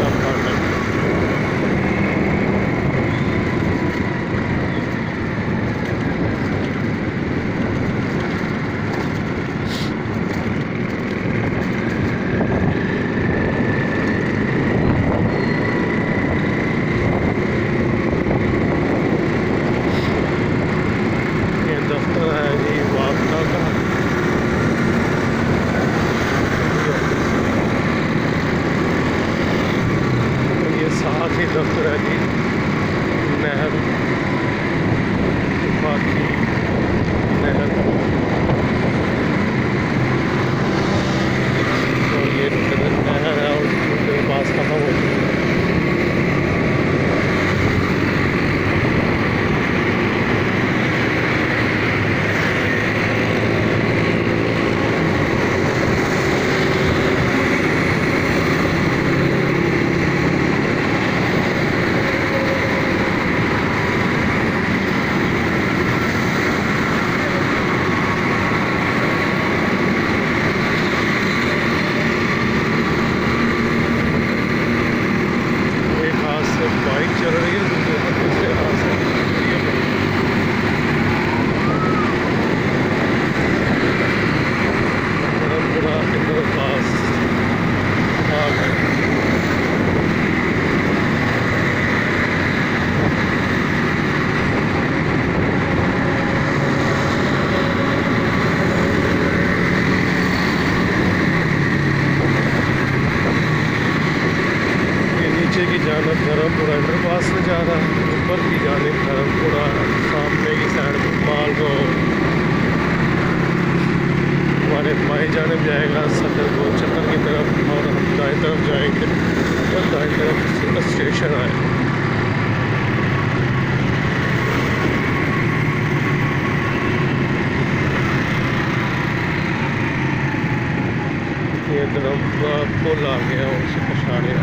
Apartment. ये दफ्तर है जी वापडा का। ये साथ ही दफ्तर है जी नहर बाकी नहर। और ये नहर है और उसके पास खत्म हो चुकी है। एक हाथ से बाइक चल रही है, दूसरे हाथ से पूरा इधर पास आ गए। नीचे की जानब धर्मपुरा अंडरपास से जा रहा है, ऊपर की जानब धर्मपुरा सामने की साइड माल को हमारे बाएं जानब जाएगा सदर गोचक्कर की तरफ, और हम दाएं तरफ जाएंगे और दाएं तरफ स्टेशन आए। ये धर्मपुरा पुल आ गया, उससे पछाड़े